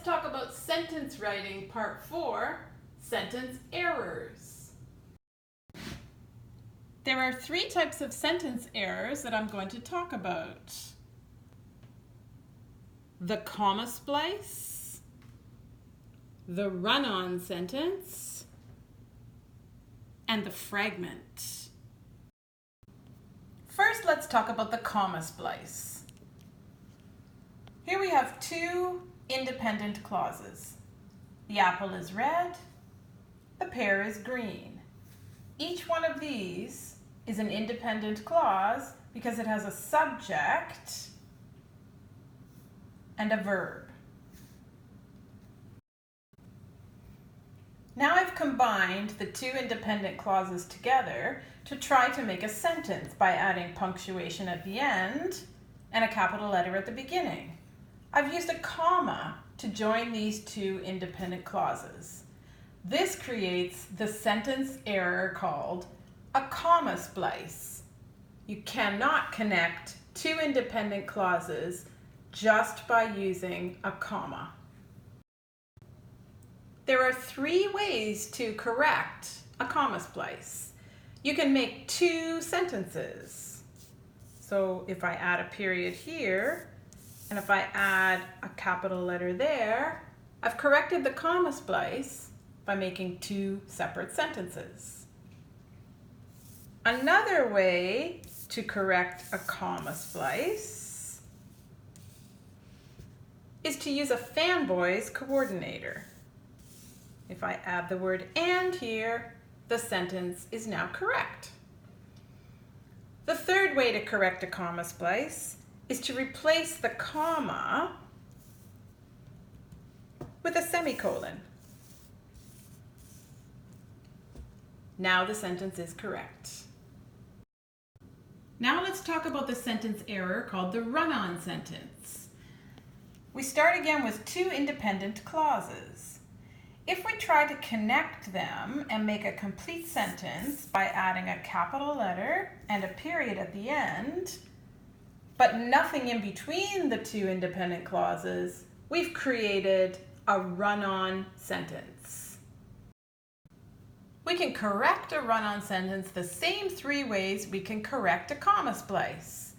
let's talk about sentence writing, part 4, sentence errors. There are 3 types of sentence errors that I'm going to talk about. The comma splice, the run-on sentence, and the fragment. First, let's talk about the comma splice. Here we have 2 independent clauses. The apple is red, the pear is green. Each one of these is an independent clause because it has a subject and a verb. Now I've combined the 2 independent clauses together to try to make a sentence by adding punctuation at the end and a capital letter at the beginning. I've used a comma to join these 2 independent clauses. This creates the sentence error called a comma splice. You cannot connect 2 independent clauses just by using a comma. There are 3 ways to correct a comma splice. You can make 2 sentences. So if I add a period here, and if I add a capital letter there, I've corrected the comma splice by making 2 separate sentences. Another way to correct a comma splice is to use a fanboys coordinator. If I add the word "and" here, the sentence is now correct. The third way to correct a comma splice is to replace the comma with a semicolon. Now the sentence is correct. Now let's talk about the sentence error called the run-on sentence. We start again with 2 independent clauses. If we try to connect them and make a complete sentence by adding a capital letter and a period at the end, but nothing in between the 2 independent clauses, we've created a run-on sentence. We can correct a run-on sentence the same 3 ways we can correct a comma splice.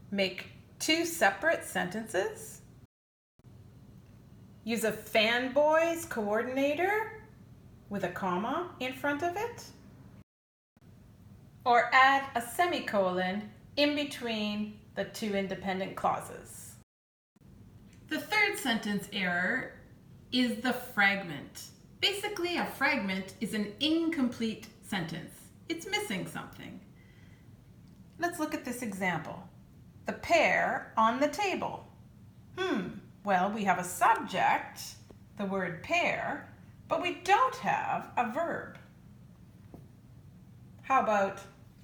Make 2 separate sentences, use a fanboys coordinator with a comma in front of it, or add a semicolon in between the 2 independent clauses. The third sentence error is the fragment. Basically, a fragment is an incomplete sentence. It's missing something. Let's look at this example. The pear on the table. Well, we have a subject, the word pear, but we don't have a verb. How about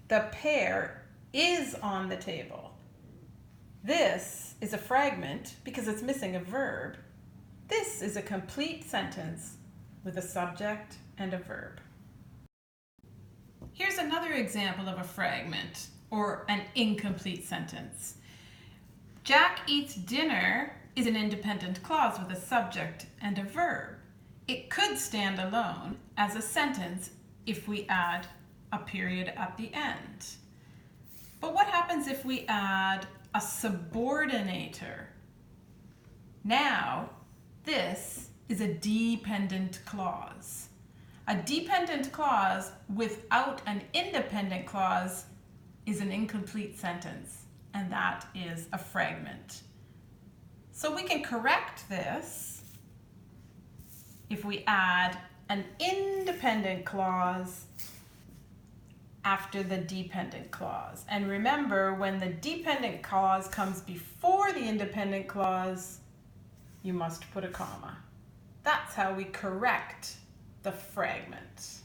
the pear is on the table? This is a fragment because it's missing a verb. This is a complete sentence with a subject and a verb. Here's another example of a fragment or an incomplete sentence. Jack eats dinner is an independent clause with a subject and a verb. It could stand alone as a sentence if we add a period at the end. But what happens if we add a subordinator? Now, this is a dependent clause. A dependent clause without an independent clause is an incomplete sentence, and that is a fragment. So we can correct this if we add an independent clause after the dependent clause. And remember, when the dependent clause comes before the independent clause, you must put a comma. That's how we correct the fragment.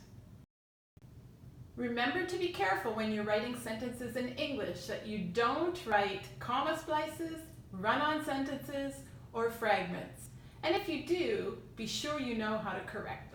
Remember to be careful when you're writing sentences in English that you don't write comma splices, run-on sentences, or fragments. And if you do, be sure you know how to correct